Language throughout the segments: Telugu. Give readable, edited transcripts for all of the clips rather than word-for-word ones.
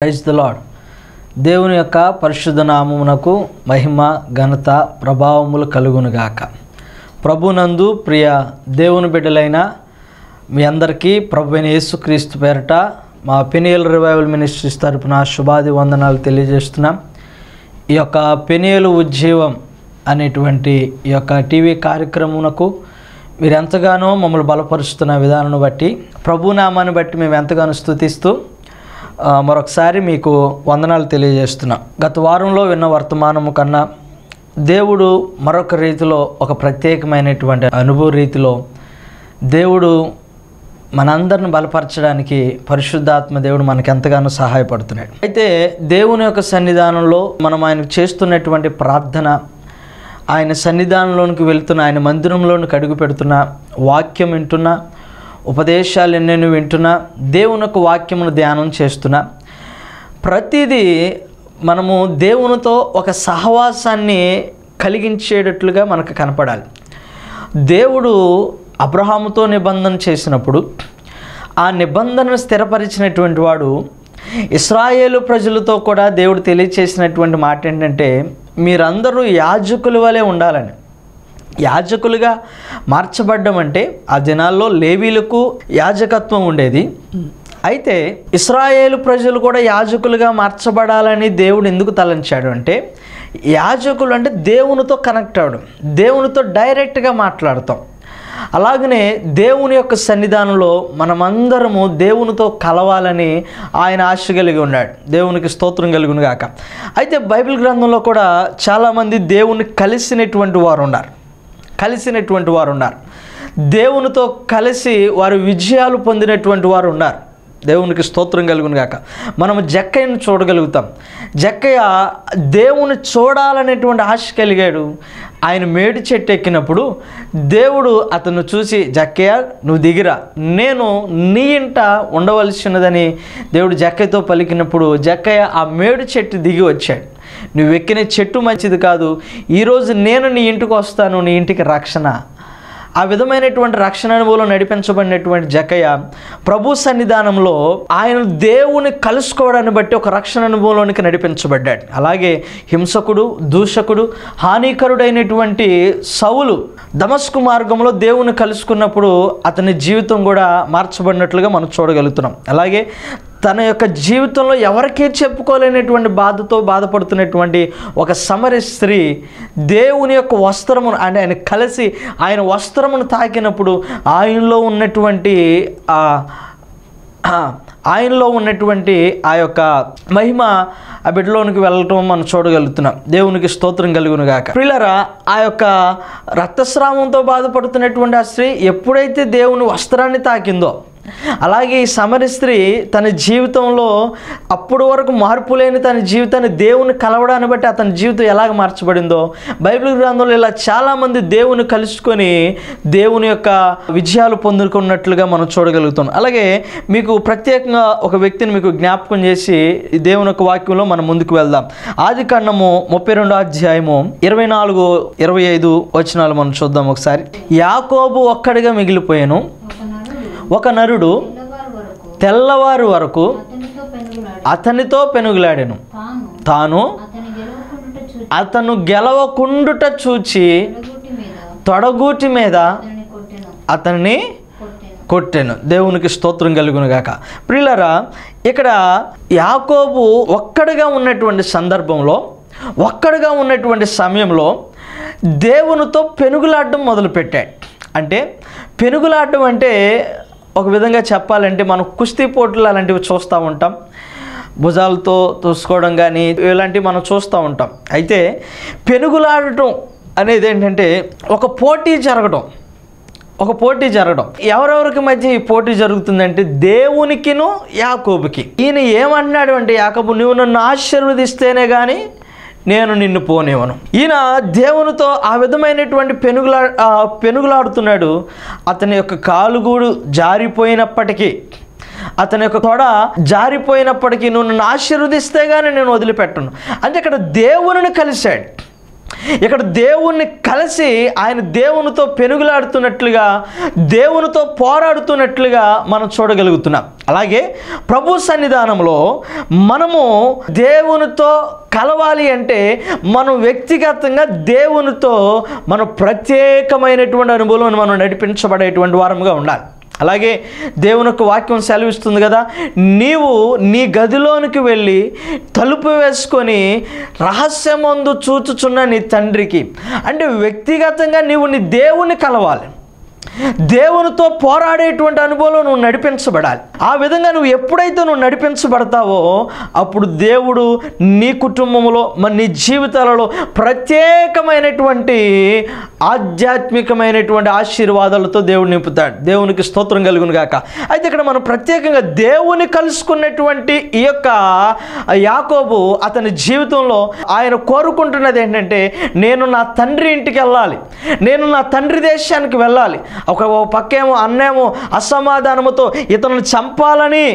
Praise the lord. దేవుని యొక్క పరిశుద్ధ నామమునకు మహిమ ఘనత ప్రభావములు కలుగునుగాక. ప్రభునందు ప్రియ దేవుని బిడ్డలైన మీ అందరికీ ప్రభువైన యేసుక్రీస్తు పేరట మా పెనియల్ రివైవల్ మినిస్ట్రీస్ తరపున శుభాది వందనాలు తెలియజేస్తున్నాం. ఈ యొక్క పెనియలు ఉజ్జీవం అనేటువంటి ఈ యొక్క టీవీ కార్యక్రమమునకు మీరు ఎంతగానో మమ్మల్ని బలపరుస్తున్న విధానాన్ని బట్టి ప్రభునామాన్ని బట్టి మేము ఎంతగానో స్తుతిస్తూ మరొకసారి మీకు వందనాలు తెలియజేస్తున్నాం. గత వారంలో విన్న వర్తమానము కన్నా దేవుడు మరొక రీతిలో ఒక ప్రత్యేకమైనటువంటి అనుభవ రీతిలో దేవుడు మనందరిని బలపరచడానికి పరిశుద్ధాత్మ దేవుడు మనకు ఎంతగానో సహాయపడుతున్నాడు. అయితే దేవుని యొక్క సన్నిధానంలో మనం ఆయనకు చేస్తున్నటువంటి ప్రార్థన, ఆయన సన్నిధానంలోనికి వెళ్తున్న, ఆయన మందిరంలోనికి అడుగు పెడుతున్న, వాక్యం వింటున్నా, ఉపదేశాలు ఎన్నెన్నో వింటున్నా, దేవుని యొక్క వాక్యమును ధ్యానం చేస్తున్నా, ప్రతిదీ మనము దేవునితో ఒక సహవాసాన్ని కలిగించేటట్లుగా మనకు కనపడాలి. దేవుడు అబ్రహాముతో నిబంధన చేసినప్పుడు ఆ నిబంధనను స్థిరపరిచినటువంటి వాడు ఇశ్రాయేలు ప్రజలతో కూడా దేవుడు తెలియచేసినటువంటి మాట ఏంటంటే, మీరందరూ యాజకుల వలె ఉండాలని. యాజకులుగా మార్చబడ్డం అంటే ఆ దినాల్లో లేవీలకు యాజకత్వం ఉండేది. అయితే ఇశ్రాయేలు ప్రజలు కూడా యాజకులుగా మార్చబడాలని దేవుడు ఎందుకు తలంచాడు అంటే, యాజకులు అంటే దేవునితో కనెక్ట్ అవ్వడం, దేవునితో డైరెక్ట్గా మాట్లాడతాం. అలాగనే దేవుని యొక్క సన్నిధానంలో మనమందరము దేవునితో కలవాలని ఆయన ఆశ కలిగి ఉన్నాడు. దేవునికి స్తోత్రం కలుగును గాక. అయితే బైబిల్ గ్రంథంలో కూడా చాలామంది దేవుని కలిసినటువంటి వారు ఉన్నారు. దేవునితో కలిసి వారు విజయాలు పొందినటువంటి వారు ఉన్నారు. దేవునికి స్తోత్రం కలుగును గాక. మనము జక్కయ్యను చూడగలుగుతాం. జక్కయ్య దేవుని చూడాలనేటువంటి ఆశ కలిగాడు. ఆయన మేడి చెట్టు ఎక్కినప్పుడు దేవుడు అతను చూసి, జక్కయ్య నువ్వు దిగిరా, నేను నీ ఇంట ఉండవలసినదని దేవుడు జక్కయ్యతో పలికినప్పుడు జక్కయ్య ఆ మేడి చెట్టు దిగి వచ్చాడు. నువ్వు ఎక్కిన చెట్టు మంచిది కాదు, ఈరోజు నేను నీ ఇంటికి వస్తాను, నీ ఇంటికి రక్షణ. ఆ విధమైనటువంటి రక్షణ అనుభవంలో నడిపించబడినటువంటి జక్కయ్య ప్రభు సన్నిధానంలో ఆయన దేవుని కలుసుకోవడాన్ని బట్టి ఒక రక్షణ అనుభవంలోనికి నడిపించబడ్డాడు. అలాగే హింసకుడు, దూషకుడు, హానికరుడైనటువంటి సౌలు దమస్కు మార్గంలో దేవుని కలుసుకున్నప్పుడు అతని జీవితం కూడా మార్చబడినట్లుగా మనం చూడగలుగుతున్నాం. అలాగే తన యొక్క జీవితంలో ఎవరికీ చెప్పుకోలేనటువంటి బాధతో బాధపడుతున్నటువంటి ఒక సమరయ స్త్రీ దేవుని యొక్క వస్త్రమును ఆయన కలిసి ఆయన వస్త్రమును తాకినప్పుడు ఆయనలో ఉన్నటువంటి ఆ యొక్క మహిమ ఆ బిడ్డలోనికి వెళ్ళటం మనం చూడగలుగుతున్నాం. దేవునికి స్తోత్రం కలుగును గాక. ప్రియులారా, ఆ యొక్క రక్తస్రావంతో బాధపడుతున్నటువంటి ఆ స్త్రీ ఎప్పుడైతే దేవుని వస్త్రాన్ని తాకిందో, అలాగే ఈ సమరయ స్త్రీ తన జీవితంలో అప్పుడు వరకు మార్పు లేని తన జీవితాన్ని దేవుని కలవడాన్ని బట్టి అతని జీవితం ఎలాగ మార్చబడిందో బైబిల్ గ్రంథంలో ఇలా చాలామంది దేవుని కలుసుకొని దేవుని యొక్క విజయాలు పొందుకున్నట్లుగా మనం చూడగలుగుతాం. అలాగే మీకు ప్రత్యేకంగా ఒక వ్యక్తిని మీకు జ్ఞాపకం చేసి దేవుని యొక్క వాక్యంలో మనం ముందుకు వెళ్దాం. ఆదికాండము 32వ అధ్యాయము 24-25 వచనాలు మనం చూద్దాం ఒకసారి. యాకోబు ఒక్కడిగా మిగిలిపోయాను, ఒక నరుడు తెల్లవారు వరకు అతనితో పెనుగులాడెను, తాను అతను గెలవకుండుట చూచి తొడగూటి మీద అతన్ని కొట్టెను. దేవునికి స్తోత్రం కలుగును గాక. ప్రియులారా, ఇక్కడ యాకోబు ఒక్కడిగా ఉన్నటువంటి సందర్భంలో, ఒక్కడిగా ఉన్నటువంటి సమయంలో దేవునితో పెనుగులాడడం మొదలుపెట్టాడు. అంటే పెనుగులాడడం అంటే ఒక విధంగా చెప్పాలంటే మనం కుస్తీ పోటీలు అలాంటివి చూస్తూ ఉంటాం, భుజాలతో తోసుకోవడం కానీ ఇలాంటివి మనం చూస్తూ ఉంటాం. అయితే పెనుగులాడటం అనేది ఏంటంటే ఒక పోటీ జరగడం. ఎవరెవరికి మధ్య ఈ పోటీ జరుగుతుందంటే దేవునికిను యాకోబుకి. ఈయన ఏమన్నాడు అంటే, యాకోబు నువ్వు నన్ను ఆశీర్వదిస్తేనే కానీ నేను నిన్ను పోనివ్వను. ఈయన దేవునితో ఆ విధమైనటువంటి పెనుగులాడుతున్నాడు. అతని యొక్క కాలుగూడు జారిపోయినప్పటికీ, అతని యొక్క తొడ జారిపోయినప్పటికీ నువ్వు నన్ను ఆశీర్వదిస్తే కానీ నేను వదిలిపెట్టను అంటే ఇక్కడ దేవునిని కలిశాడు. ఇక్కడ దేవుణ్ణి కలిసి ఆయన దేవునితో పెనుగులాడుతున్నట్లుగా, దేవునితో పోరాడుతున్నట్లుగా మనం చూడగలుగుతున్నాం. అలాగే ప్రభు సన్నిధానంలో మనము దేవునితో కలవాలి అంటే మనం వ్యక్తిగతంగా దేవునితో మనం ప్రత్యేకమైనటువంటి అనుభవం మనం నడిపించబడేటువంటి వారముగా ఉండాలి. అలాగే దేవుని యొక్క వాక్యం సెలవిస్తుంది కదా, నీవు నీ గదిలోనికి వెళ్ళి తలుపు వేసుకొని రహస్యమందు చూచుచున్న నీ తండ్రికి, అంటే వ్యక్తిగతంగా నీవు నీ దేవుని కలవాలి, దేవునితో పోరాడేటువంటి అనుభవంలో నువ్వు నడిపించబడాలి. ఆ విధంగా నువ్వు ఎప్పుడైతే నువ్వు నడిపించబడతావో అప్పుడు దేవుడు నీ కుటుంబంలో మరి నీ జీవితాలలో ప్రత్యేకమైనటువంటి ఆధ్యాత్మికమైనటువంటి ఆశీర్వాదాలతో దేవుడు నింపుతాడు. దేవునికి స్తోత్రం కలుగును గాక. అయితే ఇక్కడ మనం ప్రత్యేకంగా దేవుని కలుసుకున్నటువంటి ఈ యొక్క యాకోబు అతని జీవితంలో ఆయన కోరుకుంటున్నది ఏంటంటే, నేను నా తండ్రి ఇంటికి వెళ్ళాలి, నేను నా తండ్రి దేశానికి వెళ్ళాలి. ఒక పక్కేమో అన్నేమో అసమాధానముతో ఇతను చంపాలని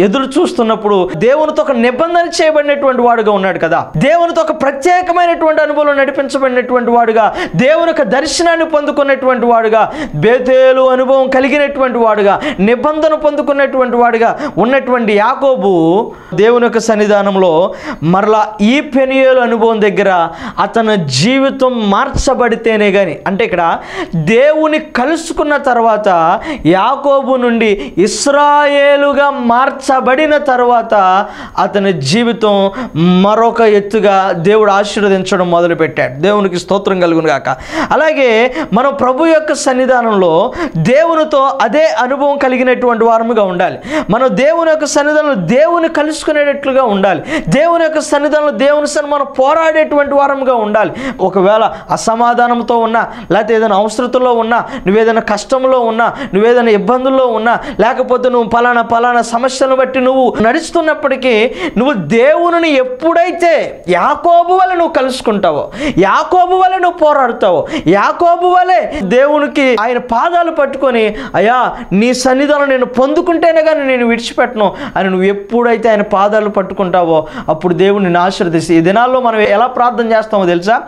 ఎదురు చూస్తున్నప్పుడు దేవునితో ఒక నిబంధన చేయబడినటువంటి వాడుగా ఉన్నాడు కదా, దేవునితో ఒక ప్రత్యేకమైనటువంటి అనుభవం నడిపించబడినటువంటి వాడుగా, దేవుని యొక్క దర్శనాన్ని పొందుకున్నటువంటి వాడుగా, బేతేలు అనుభవం కలిగినటువంటి వాడుగా, నిబంధన పొందుకున్నటువంటి వాడుగా ఉన్నటువంటి యాకోబు దేవుని యొక్క సన్నిధానంలో మరలా ఈ పెనియేలు అనుభవం దగ్గర అతని జీవితం మార్చబడితేనే కానీ, అంటే ఇక్కడ దేవుని కలుసుకున్న తర్వాత యాకోబు నుండి ఇశ్రాయేలుగా మార్చబడిన తర్వాత అతని జీవితం మరొక ఎత్తుగా దేవుడు ఆశీర్వదించడం మొదలుపెట్టాడు. దేవునికి స్తోత్రం కలుగును గాక. అలాగే మనం ప్రభు యొక్క సన్నిధానంలో దేవునితో అదే అనుభవం కలిగినటువంటి వారముగా ఉండాలి. మనం దేవుని యొక్క సన్నిధానంలో దేవుని కలుసుకునేటట్లుగా ఉండాలి. దేవుని యొక్క సన్నిధానంలో దేవుని సన్నిధిలో మనం పోరాడేటువంటి వారముగా ఉండాలి. ఒకవేళ అసమాధానంతో ఉన్నా, లేకపోతే ఏదైనా అవసరతలో ఉన్నా, నువ్వేదైనా కష్టంలో ఉన్నా, నువ్వేదైనా ఇబ్బందుల్లో ఉన్నా, లేకపోతే నువ్వు పలానా సమస్యలను బట్టి నువ్వు నడుస్తున్నప్పటికీ నువ్వు దేవుని ఎప్పుడైతే యాకోబు వలె నువ్వు కలుసుకుంటావో, యాకోబు వలె నువ్వు పోరాడుతావో, యాకోబు వలె దేవునికి ఆయన పాదాలు పట్టుకొని, అయ్యా నీ సన్నిధానం నేను పొందుకుంటేనే కానీ నేను విడిచిపెట్టను అని నువ్వు ఎప్పుడైతే ఆయన పాదాలు పట్టుకుంటావో అప్పుడు దేవుడు నిన్ను ఆశీర్వదిస్తాడు. ఈ దినాల్లో మనం ఎలా ప్రార్థన చేస్తామో తెలుసా?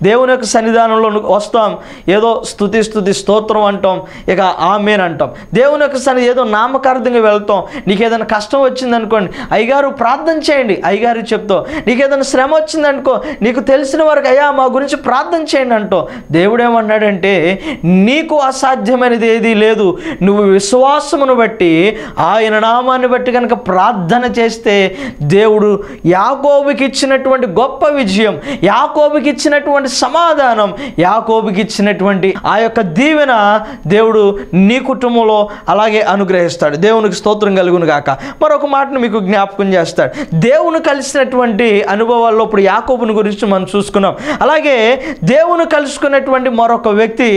దేవుని యొక్క సన్నిధానంలో వస్తాం, ఏదో స్తుతి స్తోత్రం అంటాం, ఇక ఆమేన్ అంటాం. దేవుని యొక్క సన్నిధి ఏదో నామకార్థంగా వెళ్తాం. నీకు ఏదైనా కష్టం వచ్చిందనుకోండి, అయ్యగారు ప్రార్థన చేయండి, అయ్యగారికి చెప్తావు. నీకు ఏదైనా శ్రమ వచ్చిందనుకో, నీకు తెలిసిన వరకు అయ్యా మా గురించి ప్రార్థన చేయండి అంటావు. దేవుడు ఏమన్నాడంటే, నీకు అసాధ్యమైనది ఏదీ లేదు, నువ్వు విశ్వాసమును బట్టి ఆయన నామాన్ని బట్టి కనుక ప్రార్థన చేస్తే దేవుడు యాకోబుకి ఇచ్చినటువంటి గొప్ప విజయం, యాకోబుకి ఇచ్చినటువంటి సమాధానం, యాకోబుకి ఇచ్చినటువంటి ఆ యొక్క దీవెన దేవుడు నీ కుటుంబంలో అలాగే అనుగ్రహిస్తాడు. దేవునికి స్తోత్రం కలుగును గాక. మరొక మాటను మీకు జ్ఞాపకం చేస్తాడు. దేవుని కలిసినటువంటి అనుభవాల్లో ఇప్పుడు యాకోబుని గురించి మనం చూసుకున్నాం. అలాగే దేవుని కలుసుకున్నటువంటి మరొక వ్యక్తి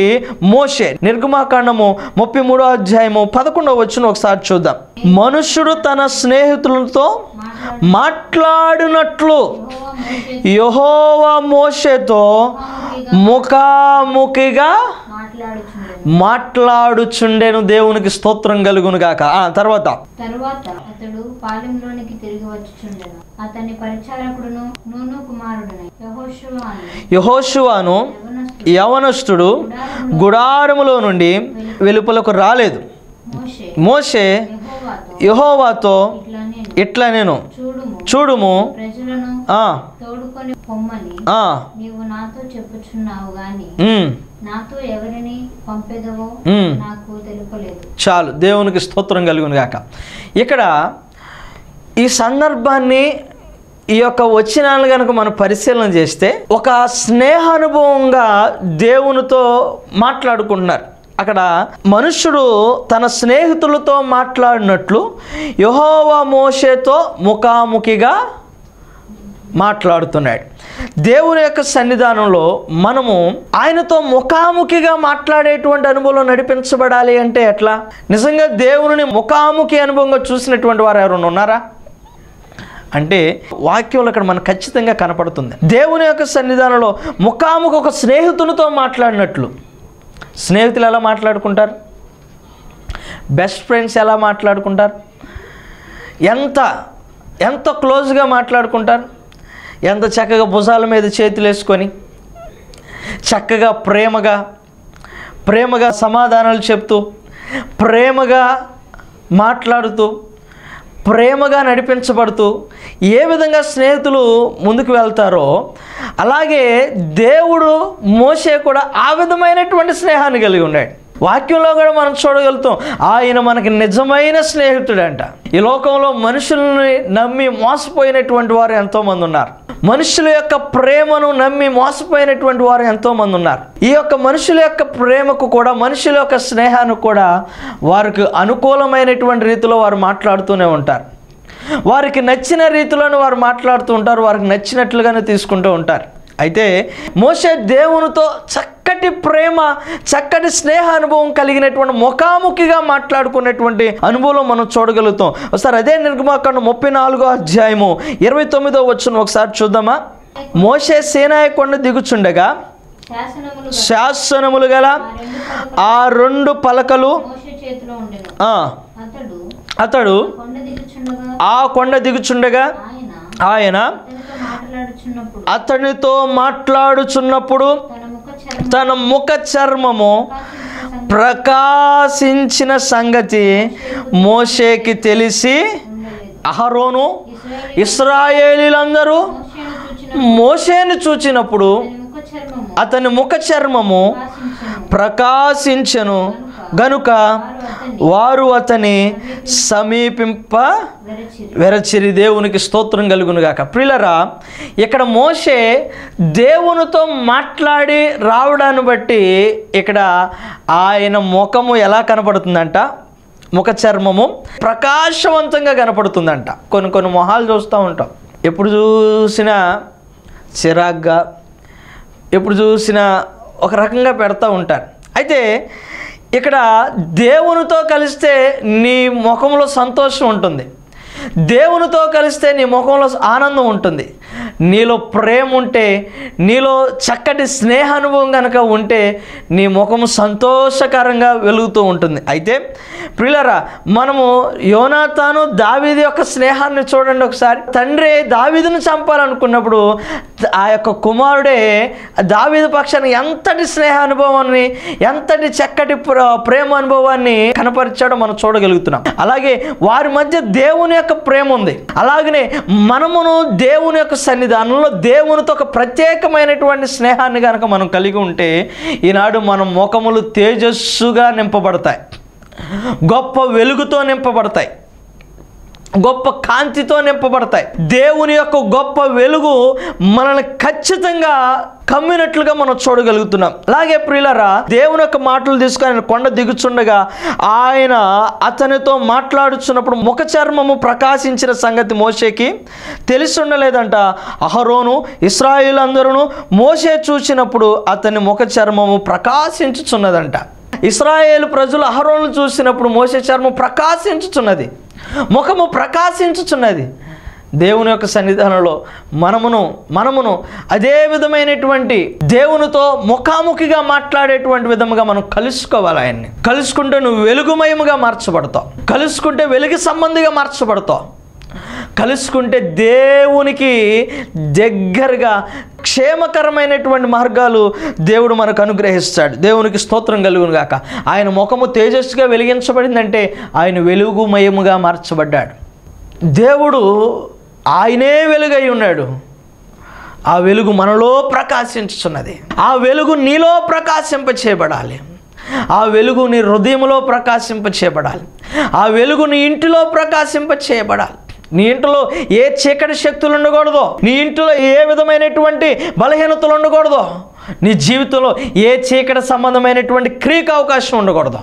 మోషే. నిర్గమాకాండము 33వ అధ్యాయము 11వ వచనం ఒకసారి చూద్దాం. మనుష్యుడు తన స్నేహితులతో మాట్లాడినట్లు యెహోవా మోషేతో ముఖాముఖిగా మాట్లాడుచుండెను. దేవునికి స్తోత్రం కలుగును గాక. తర్వాత అతడు పాలెంలోనికి తిరిగి వచ్చుచుండెను. అతని పరిచారకుడును నూను కుమారుడును యెహోషువను యవనస్తుడు గుడారములో నుండి వెలుపలకు రాలేదు. మోషే యెహోవాతో ఇట్లా నేను చూడుము, తోడుకొని పొమ్మని నీవు నాతో చెప్పుచున్నావు గాని నాతో ఎవరిని పంపెదవో నాకు తెలుపలేదు. చాలు. దేవునికి స్తోత్రం కలుగును గాక. ఇక్కడ ఈ సందర్భాన్ని, ఈ యొక్క వచనాలను కనుక మనం పరిశీలన చేస్తే ఒక స్నేహానుభవంగా దేవునితో మాట్లాడుకుంటున్నారు. అక్కడ మనుష్యుడు తన స్నేహితులతో మాట్లాడినట్లు యెహోవా మోషేతో ముఖాముఖిగా మాట్లాడుతున్నాడు. దేవుని యొక్క సన్నిధానంలో మనము ఆయనతో ముఖాముఖిగా మాట్లాడేటువంటి అనుభవం నడిపించబడాలి అంటే ఎట్లా? నిజంగా దేవుని ముఖాముఖి అనుభవంగా చూసినటువంటి వారు ఎవరైనా ఉన్నారా అంటే వాక్యంలో ఇక్కడ మనకు ఖచ్చితంగా కనపడుతుంది. దేవుని యొక్క సన్నిధానంలో ముఖాముఖి ఒక స్నేహితునితో మాట్లాడినట్లు. స్నేహితులు ఎలా మాట్లాడుకుంటారు? బెస్ట్ ఫ్రెండ్స్ ఎలా మాట్లాడుకుంటారు? ఎంత క్లోజ్గా మాట్లాడుకుంటారు? ఎంత చక్కగా భుజాల మీద చేతులు వేసుకొని చక్కగా ప్రేమగా సమాధానాలు చెప్తూ, ప్రేమగా మాట్లాడుతూ, ప్రేమగా నడిపించబడుతూ ఏ విధంగా స్నేహితులు ముందుకు వెళ్తారో అలాగే దేవుడు మోషే కూడా ఆ విధమైనటువంటి స్నేహాన్ని కలిగి ఉన్నాడు. వాక్యంలో కూడా మనం చూడగలుగుతాం, ఆయన మనకి నిజమైన స్నేహితుడంట. ఈ లోకంలో మనుషుల్ని నమ్మి మోసపోయినటువంటి వారు ఎంతోమంది ఉన్నారు. మనుషుల యొక్క ప్రేమను నమ్మి మోసపోయినటువంటి వారు ఎంతోమంది ఉన్నారు. ఈ యొక్క మనుషుల యొక్క ప్రేమకు కూడా, మనుషుల యొక్క స్నేహానికి కూడా వారికి అనుకూలమైనటువంటి రీతిలో వారు మాట్లాడుతూనే ఉంటారు. వారికి నచ్చిన రీతిలోనే వారు మాట్లాడుతూ ఉంటారు, వారికి నచ్చినట్లుగానే తీసుకుంటూ ఉంటారు. అయితే మోషే దేవునితో చక్కటి ప్రేమ, చక్కటి స్నేహ అనుభవం కలిగినటువంటి ముఖాముఖిగా మాట్లాడుకునేటువంటి అనుభవం మనం చూడగలుగుతాం. ఒకసారి అదే నిర్గమాకాండం 34వ అధ్యాయము 29వ వచనం ఒకసారి చూద్దామా. మోషే సీనాయి కొండ దిగుచుండగా శాసనములు గల ఆ 2 పలకలు అతడు ఆ కొండ దిగుచుండగా ఆయన అతనితో మాట్లాడుచున్నప్పుడు తన ముఖ చర్మము ప్రకాశించిన సంగతి మోషేకి తెలిసి అహరోను ఇశ్రాయేలీలందరూ మోషేను చూచినప్పుడు అతని ముఖ చర్మము ప్రకాశించెను గనుక వారు అతని సమీపింప వెరచిరి. దేవునికి స్తోత్రం కలుగును గాక. ప్రియులరా, ఇక్కడ మోషే దేవునితో మాట్లాడి రావడాన్ని బట్టి ఇక్కడ ఆయన ముఖము ఎలా కనపడుతుందంట, ముఖ చర్మము ప్రకాశవంతంగా కనపడుతుందంట. కొన్ని మొహాలు చూస్తూ ఉంటాం, ఎప్పుడు చూసినా చిరాగ్గా, ఎప్పుడు చూసినా ఒక రకంగా పెడతా ఉంటారు. అయితే ఇక్కడ దేవునితో కలిస్తే నీ ముఖంలో సంతోషం ఉంటుంది, దేవునితో కలిస్తే నీ ముఖంలో ఆనందం ఉంటుంది, నీలో ప్రేమ ఉంటే, నీలో చక్కటి స్నేహ అనుభవం కనుక ఉంటే నీ ముఖము సంతోషకరంగా వెలుగుతూ ఉంటుంది. అయితే ప్రియులారా, మనము యోనాతాను దావీదు యొక్క స్నేహాన్ని చూడండి ఒకసారి. తండ్రి దావీదును చంపాలనుకున్నప్పుడు ఆ యొక్క కుమారుడే దావీదు పక్షాన్ని ఎంతటి స్నేహ అనుభవాన్ని, ఎంతటి చక్కటి ప్రేమ అనుభవాన్ని కనపరిచాడో మనం చూడగలుగుతున్నాం. అలాగే వారి మధ్య దేవుని యొక్క ప్రేమ ఉంది. అలాగనే మనమును దేవుని యొక్క సన్నిధానంలో దేవునితో ఒక ప్రత్యేకమైనటువంటి స్నేహాన్ని కనుక మనం కలిగి ఉంటే ఈనాడు మన ముఖములు తేజస్సుగా నింపబడతాయి, గొప్ప వెలుగుతో నింపబడతాయి, గొప్ప కాంతితో నింపబడతాయి. దేవుని యొక్క గొప్ప వెలుగు మనల్ని ఖచ్చితంగా కమ్మినట్లుగా మనం చూడగలుగుతున్నాం. అలాగే ప్రియులారా, దేవుని యొక్క మాటలు తీసుకొని కొండ దిగుచుండగా ఆయన అతనితో మాట్లాడుచున్నప్పుడు ముఖ చర్మము ప్రకాశించిన సంగతి మోషేకి తెలిసి ఉండలేదంట. అహరోను ఇశ్రాయేలీలందరూ మోషే చూసినప్పుడు అతని ముఖ చర్మము ప్రకాశించుచున్నదంట. ఇశ్రాయేలు ప్రజలు అహరోను చూసినప్పుడు మోషే చర్మం ప్రకాశించుచున్నది, ముఖము ప్రకాశించుచున్నది. దేవుని యొక్క సన్నిధానంలో మనమును అదే విధమైనటువంటి దేవునితో ముఖాముఖిగా మాట్లాడేటువంటి విధముగా మనం కలుసుకోవాలి. ఆయన్ని కలుసుకుంటే నువ్వు వెలుగుమయముగా మార్చబడతావు, కలుసుకుంటే వెలుగు సంబంధిగా మార్చబడతావు, కలుసుకుంటే దేవునికి దగ్గరగా క్షేమకరమైనటువంటి మార్గాలు దేవుడు మనకు అనుగ్రహిస్తాడు. దేవునికి స్తోత్రం కలుగును గాక. ఆయన ముఖము తేజస్సుగా వెలిగించబడిందంటే ఆయన వెలుగుమయముగా మార్చబడ్డాడు. దేవుడు ఆయనే వెలుగై ఉన్నాడు. ఆ వెలుగు మనలో ప్రకాశించుచున్నది. ఆ వెలుగు నీలో ప్రకాశింపచేయబడాలి, ఆ వెలుగు నీ హృదయంలో ప్రకాశింపచేయబడాలి, ఆ వెలుగు నీ ఇంటిలో ప్రకాశింపచేయబడాలి. నీ ఇంటిలో ఏ చీకటి శక్తులు ఉండకూడదో, నీ ఇంటిలో ఏ విధమైనటువంటి బలహీనతలు ఉండకూడదో, నీ జీవితంలో ఏ చీకటి సంబంధమైనటువంటి క్రియకు అవకాశం ఉండకూడదు,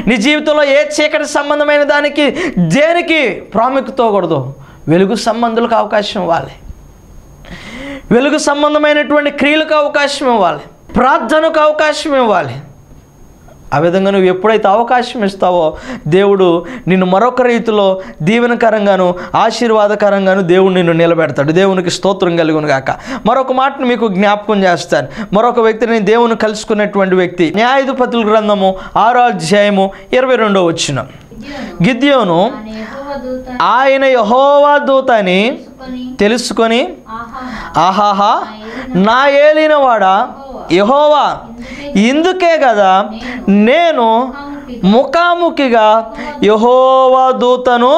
నీ జీవితంలో ఏ చీకటి సంబంధమైన దానికి దేనికి ప్రాముఖ్యత ఇవ్వకూడదు. వెలుగు సంబంధులకు అవకాశం ఇవ్వాలి, వెలుగు సంబంధమైనటువంటి క్రియలకు అవకాశం ఇవ్వాలి, ప్రార్థనకు అవకాశం ఇవ్వాలి. ఆ విధంగా నువ్వు ఎప్పుడైతే అవకాశం ఇస్తావో దేవుడు నిన్ను మరొక రీతిలో దీవెనకరంగాను ఆశీర్వాదకరంగాను దేవుడు నిన్ను నిలబెడతాడు. దేవునికి స్తోత్రం కలుగును గాక. మరొక మాటను మీకు జ్ఞాపకం చేస్తాను. మరొక వ్యక్తిని దేవుని కలుసుకున్నటువంటి వ్యక్తి న్యాయాధిపతుల గ్రంథము 6వ అధ్యాయము 22వ వచనం. గిద్యోను ఆయన యెహోవా దూత అని తెలుసుకొని ఆహాహా నా ఏలినవాడా యెహోవా ఇందుకే కదా నేను ముఖాముఖిగా యెహోవా దూతను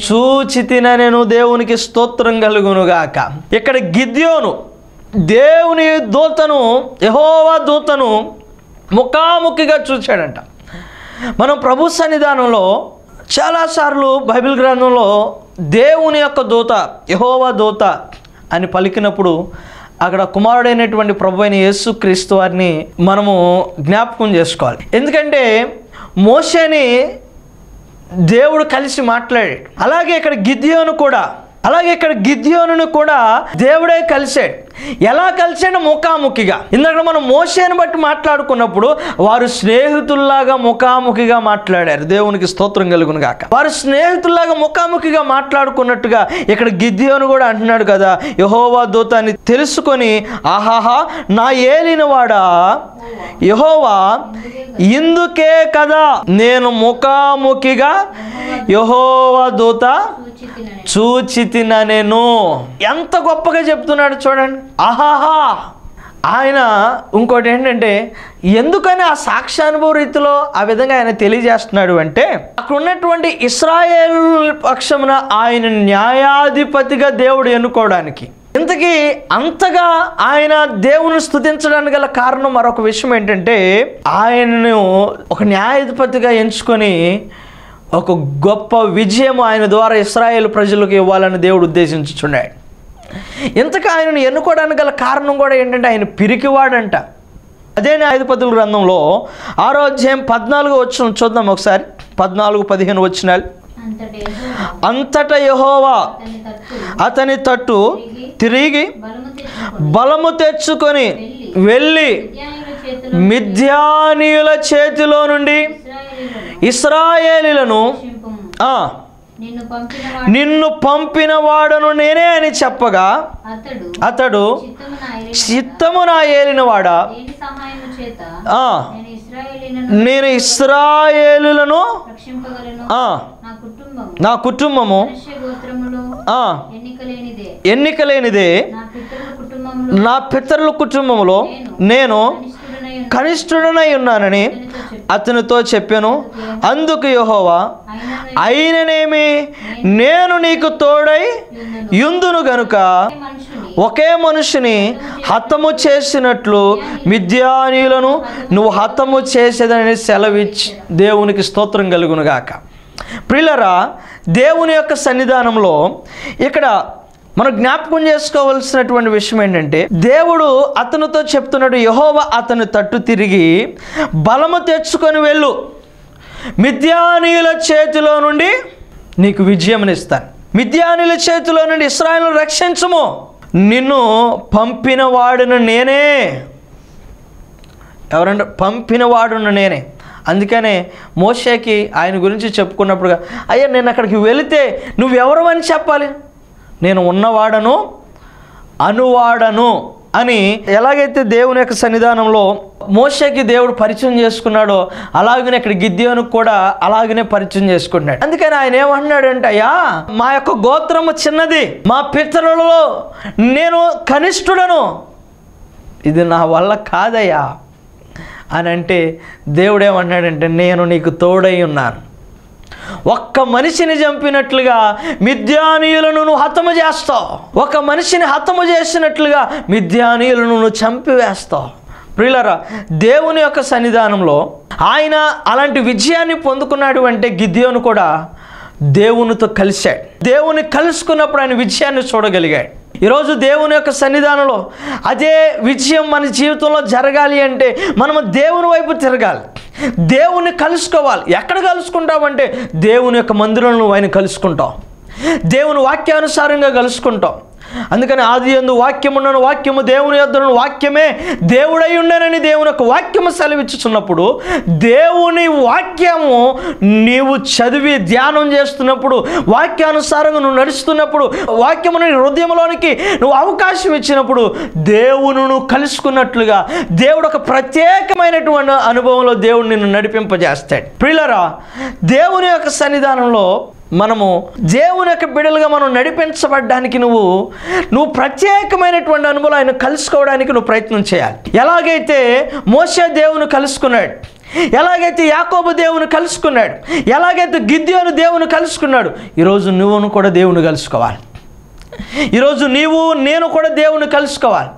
చూచితినెను. దేవునికి స్తోత్రం కలుగునుగాక. ఇక్కడ గిద్యోను దేవుని దూతను, యెహోవా దూతను ముఖాముఖిగా చూశాడంట. మనం ప్రభు సన్నిధానంలో చాలాసార్లు బైబిల్ గ్రంథంలో దేవుని యొక్క దూత, యెహోవా దూత అని పలికినప్పుడు అక్కడ కుమారుడైనటువంటి ప్రభు అయిన యేసుక్రీస్తు వారిని మనము జ్ఞాపకం చేసుకోవాలి. ఎందుకంటే మోషేని దేవుడు కలిసి మాట్లాడాడు. అలాగే ఇక్కడ గిద్యోనును కూడా దేవుడే కలిశాడు. ఎలా కలిసాడు? ముఖాముఖిగా. ఇందాక మనం మోషేని బట్టి మాట్లాడుకున్నప్పుడు వారు స్నేహితుల్లాగా ముఖాముఖిగా మాట్లాడారు. దేవునికి స్తోత్రం కలుగును గాక. వారు స్నేహితుల్లాగా ముఖాముఖిగా మాట్లాడుకున్నట్టుగా ఇక్కడ గిద్యోను కూడా అంటున్నాడు కదా, యెహోవా దూత అని తెలుసుకొని, ఆహాహా నా ఏలినవాడా యెహోవా ఇందుకే కదా నేను ముఖాముఖిగా యెహోవా దూత చూచితినెను. ఎంత గొప్పగా చెప్తున్నాడు చూడండి. ఆహాహా. ఆయన ఇంకోటి ఏంటంటే, ఎందుకని ఆ సాక్ష్యానుభవ రీతిలో ఆ విధంగా ఆయన తెలియజేస్తున్నాడు అంటే, అక్కడ ఉన్నటువంటి ఇశ్రాయేలు పక్షమున ఆయన న్యాయాధిపతిగా దేవుడు ఎన్నుకోవడానికి, ఇంతకీ అంతగా ఆయన దేవుని స్తుతించడానికి గల కారణం మరొక విషయం ఏంటంటే, ఆయనను ఒక న్యాయాధిపతిగా ఎంచుకొని ఒక గొప్ప విజయం ఆయన ద్వారా ఇశ్రాయేలు ప్రజలకు ఇవ్వాలని దేవుడు ఉద్దేశించుచున్నాడు. ఇంతగా ఆయనను ఎన్నుకోవడానికి గల కారణం కూడా ఏంటంటే, ఆయన పిరికివాడంట. అదే న్యాయాధిపతుల గ్రంథంలో 6వ అధ్యాయం 14వ వచనం చూద్దాం ఒకసారి. 14-15 వచనాలు. అంతటా యెహోవా అతని తట్టు తిరిగి బలము తెచ్చుకొని వెళ్ళి మిద్యానీయుల చేతిలో నుండి ఇశ్రాయేలీయులను నిన్ను పంపిన వాడను నేనే అని చెప్పగా అతడు చిత్తము నా ఏలినవాడా నేను ఇశ్రాయేలులను నా కుటుంబము ఎన్నికలేనిదే నా పితరుల కుటుంబంలో నేను కనిష్ఠుడనై ఉన్నానని అతనితో చెప్పాను. అందుకు యెహోవా అయిననేమి నేను నీకు తోడై యుందును గనుక ఒకే మనుషుని హతము చేసినట్లు మిద్యానీయులను నువ్వు హతము చేసేదని సెలవిచ్చి. దేవునికి స్తోత్రం కలుగును గాక. ప్రియులారా, దేవుని యొక్క సన్నిధానంలో ఇక్కడ మనం జ్ఞాపకం చేసుకోవాల్సినటువంటి విషయం ఏంటంటే, దేవుడు అతనితో చెప్తున్నాడు, యెహోవా అతని తట్టు తిరిగి బలము తెచ్చుకొని వెళ్ళు, మిద్యానీయుల చేతిలో నుండి నీకు విజయమునిస్తాను, మిద్యానీయుల చేతిలో నుండి ఇశ్రాయేలును రక్షించుము, నిన్ను పంపిన వాడును నేనే. ఎవరంటే పంపిన వాడును నేనే. అందుకనే మోషేకి ఆయన గురించి చెప్పుకున్నప్పుడుగా, అయ్యా నేను అక్కడికి వెళితే నువ్వెవరు అని చెప్పాలి, నేను ఉన్నవాడను అనువాడను అని. ఎలాగైతే దేవుని యొక్క సన్నిధానంలో మోషేకి దేవుడు పరిచయం చేసుకున్నాడో అలాగనే ఇక్కడ గిద్యోనుకు కూడా అలాగనే పరిచయం చేసుకున్నాడు. అందుకని ఆయన ఏమంటున్నాడంటే, అయ్యా మా యొక్క గోత్రము చిన్నది, మా పితరులలో నేను కనిష్ఠుడను, ఇది నా వల్ల కాదయ్యా అని అంటే, దేవుడు ఏమన్నాడంటే, నేను నీకు తోడై ఉన్నాను. ఒక్క మనిషిని చంపినట్లుగా మిద్యానీయులను నువ్వు హతము చేస్తావు, ఒక మనిషిని హతము చేసినట్లుగా మిద్యానీయులను నువ్వు చంపివేస్తావు. ప్రియులారా, దేవుని యొక్క సన్నిధానంలో ఆయన అలాంటి విజయాన్ని పొందుకున్నాడు అంటే, గిద్యోను కూడా దేవునితో కలిశాడు. దేవుని కలుసుకున్నప్పుడు ఆయన విజయాన్ని చూడగలిగాడు. ఈరోజు దేవుని యొక్క సన్నిధానంలో అదే విజయం మన జీవితంలో జరగాలి అంటే మనము దేవుని వైపు తిరగాలి, దేవుని కలుసుకోవాలి. ఎక్కడ కలుసుకుంటామంటే దేవుని యొక్క మందిరంలో ఆయన కలుసుకుంటాం, దేవుని వాక్యానుసారంగా కలుసుకుంటాం. అందుకని ఆదియందు వాక్యమున్నను, వాక్యము దేవుని యొద్దను, వాక్యమే దేవుడై ఉండనని దేవుని యొక్క వాక్యము సెలవిచ్చుచున్నప్పుడు, దేవుని వాక్యము నీవు చదివి ధ్యానం చేస్తున్నప్పుడు, వాక్యానుసారంగా నువ్వు నడుస్తున్నప్పుడు, వాక్యమును హృదయంలోనికి నువ్వు అవకాశం ఇచ్చినప్పుడు దేవుని కలుసుకున్నట్లుగా దేవుడు ఒక ప్రత్యేకమైనటువంటి అనుభవంలో దేవుడు నిన్ను నడిపింపజేస్తాడు. ప్రియులారా, దేవుని యొక్క సన్నిధానంలో మనము దేవుని యొక్క బిడ్డలుగా మనం నడిపించబడ్డానికి నువ్వు ప్రత్యేకమైనటువంటి అనుభవం ఆయన కలుసుకోవడానికి నువ్వు ప్రయత్నం చేయాలి. ఎలాగైతే మోషే దేవుని కలుసుకున్నాడు, ఎలాగైతే యాకోబు దేవుని కలుసుకున్నాడు, ఎలాగైతే గిద్యోను దేవుని కలుసుకున్నాడు, ఈరోజు నువ్వును కూడా దేవుని కలుసుకోవాలి. ఈరోజు నేను కూడా దేవుని కలుసుకోవాలి.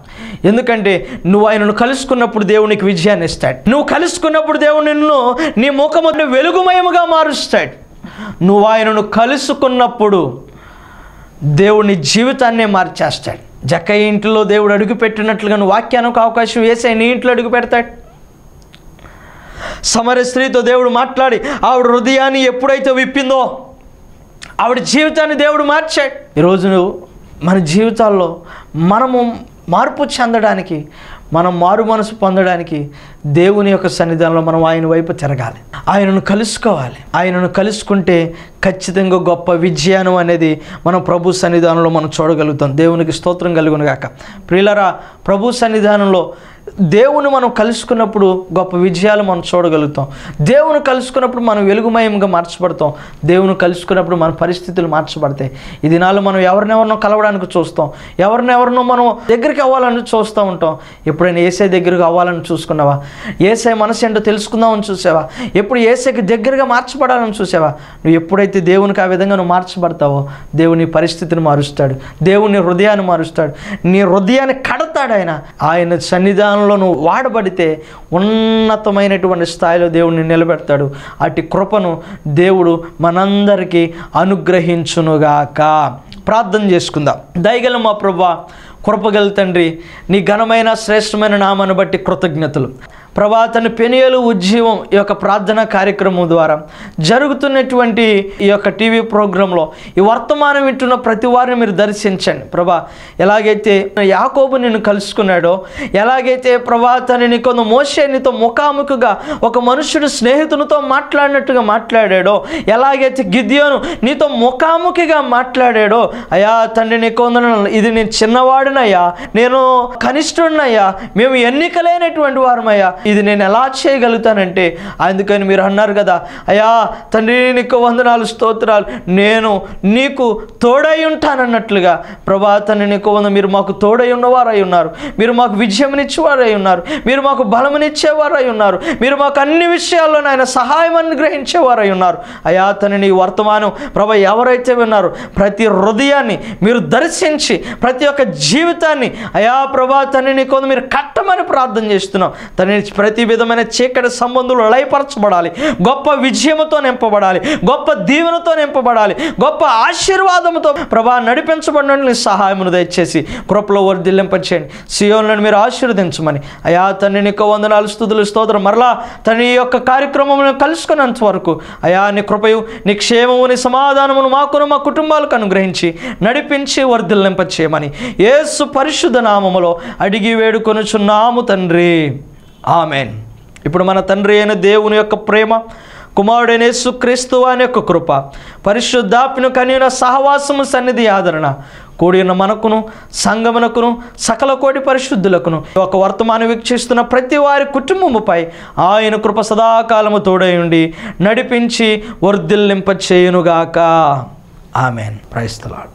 ఎందుకంటే నువ్వు ఆయనను కలుసుకున్నప్పుడు దేవునికి విజయాన్ని ఇస్తాడు. నువ్వు కలుసుకున్నప్పుడు దేవుడు నిన్ను నీ ముఖము వెలుగుమయముగా మారుస్తాడు. నువ్వు ఆయనను కలుసుకున్నప్పుడు దేవుని జీవితాన్నే మార్చేస్తాడు. జక్కయ్య ఇంట్లో దేవుడు అడుగు పెట్టినట్లుగా నువ్వు వాక్యానికి అవకాశం వేసే నీ ఇంట్లో అడుగు పెడతాడు. సమర స్త్రీతో దేవుడు మాట్లాడి ఆవిడ హృదయాన్ని ఎప్పుడైతే విప్పిందో ఆవిడ జీవితాన్ని దేవుడు మార్చాడు. ఈరోజు మన జీవితాల్లో మనము మార్పు చెందడానికి, మనం మారు మనసు పొందడానికి దేవుని యొక్క సన్నిధానంలో మనం ఆయన వైపు తిరగాలి, ఆయనను కలుసుకోవాలి. ఆయనను కలుసుకుంటే ఖచ్చితంగా గొప్ప విజయానం అనేది మనం ప్రభు సన్నిధానంలో మనం చూడగలుగుతాం. దేవునికి స్తోత్రం కలుగును గాక. ప్రియులారా, ప్రభు సన్నిధానంలో దేవుని మనం కలుసుకున్నప్పుడు గొప్ప విజయాలు మనం చూడగలుగుతాం. దేవుని కలుసుకున్నప్పుడు మనం వెలుగుమయంగా మార్చబడతాం. దేవుని కలుసుకున్నప్పుడు మన పరిస్థితులు మార్చబడతాయి. ఈ దినాల్లో మనం ఎవరినెవరినో కలవడానికి చూస్తాం, ఎవరినెవరినో మనం దగ్గరికి అవ్వాలని చూస్తూ ఉంటాం. ఎప్పుడైనా ఏసై దగ్గరకు అవ్వాలని చూసుకున్నావా? ఏసై మనసు ఏంటో తెలుసుకుందామని చూసావా? ఎప్పుడు ఏసైకి దగ్గరగా మార్చబడాలని చూసావా? నువ్వు ఎప్పుడైతే దేవునికి ఆ విధంగా నువ్వు మార్చబడతావో దేవుని పరిస్థితిని మారుస్తాడు, దేవుని హృదయాన్ని మారుస్తాడు, నీ హృదయాన్ని కడతాడు. ఆయన సన్నిధానంలో నువ్వు వాడబడితే ఉన్నతమైనటువంటి స్థాయిలో దేవుడిని నిలబెడతాడు. అటు కృపను దేవుడు మనందరికీ అనుగ్రహించునుగాక. ప్రార్థన చేసుకుందాం. దయగల మా ప్రభువా, కృపగల తండ్రి, నీ ఘనమైన శ్రేష్టమైన నామాన్ని బట్టి కృతజ్ఞతలు. ప్రభా, తన పెనియలు ఉజ్జీవం ఈ యొక్క ప్రార్థన కార్యక్రమం ద్వారా జరుగుతున్నటువంటి ఈ యొక్క టీవీ ప్రోగ్రాంలో ఈ వర్తమానం వింటున్న ప్రతి వారిని మీరు దర్శించండి. ప్రభా, ఎలాగైతే యాకోబు నిన్ను కలుసుకున్నాడో, ఎలాగైతే ప్రభా తను నీకు మోషే నీతో ముఖాముఖిగా ఒక మనుషుడు స్నేహితునితో మాట్లాడినట్టుగా మాట్లాడాడో, ఎలాగైతే గిద్యోను నీతో ముఖాముఖిగా మాట్లాడాడో, అయా తండ్రి నీకు ఇది నేను చిన్నవాడినయ్యా, నేను కనిష్ఠుడినయ్యా, మేము ఎన్నికలేనటువంటి వారమయ్యా, ఇది నేను ఎలా చేయగలుగుతానంటే, అందుకని మీరు అన్నారు కదా, అయ్యా తండ్రి నీకు వందనాలు స్తోత్రాలు, నేను నీకు తోడై ఉంటానన్నట్లుగా ప్రభా తండ్రి నీకు మీరు మాకు తోడై ఉన్నవారై ఉన్నారు, మీరు మాకు విజయమునిచ్చేవారై ఉన్నారు, మీరు మాకు బలమునిచ్చేవారై ఉన్నారు, మీరు మాకు అన్ని విషయాల్లో నాయన సహాయం అనుగ్రహించేవారై ఉన్నారు. అయ్యా తండ్రి నీ వర్తమానం ప్రభా ఎవరైతే విన్నారో ప్రతి హృదయాన్ని మీరు దర్శించి ప్రతి ఒక్క జీవితాన్ని అయా ప్రభా తండ్రి నీకు మీరు కట్టమని ప్రార్థన చేస్తున్నాం. తండ్రి ప్రతి విధమైన చీకటి సంబంధాలు లయపరచబడాలి, గొప్ప విజయముతో నింపబడాలి, గొప్ప దీవెనతో నింపబడాలి, గొప్ప ఆశీర్వాదంతో ప్రభా నడిపించబడిన సహాయమును దయచేసి కృపలో వర్ధిల్లింపచేయండి. సియోనులను మీరు ఆశీర్వదించమని అయా తండ్రి నీకు వందనాలు స్తుతులు స్తోత్రం. మరలా తండ్రి ఈ యొక్క కార్యక్రమమును కలుసుకున్నంత వరకు అయా నీ కృపయు నీ క్షేమము నీ సమాధానమును మాకును మా కుటుంబాలకు అనుగ్రహించి నడిపించి వర్ధిల్లింపచేయమని యేసు పరిశుద్ధ నామములో అడిగి వేడుకొనుచున్నాము తండ్రి, ఆమెన్. ఇప్పుడు మన తండ్రి అయిన దేవుని యొక్క ప్రేమ, కుమారుడైన యేసుక్రీస్తు వాని యొక్క కృప, పరిశుద్ధాత్మను కనిన సహవాసము సన్నిధి ఆదరణ కూడిన మనకును సంగమునకును సకల కోటి పరిశుద్ధులకును ఒక వర్తమానం వీక్షిస్తున్న ప్రతి వారి కుటుంబముపై ఆయన కృప సదాకాలము తోడై ఉండి నడిపించి వర్ధిల్లింపచేయునుగాక. ఆమెన్. Praise the lord.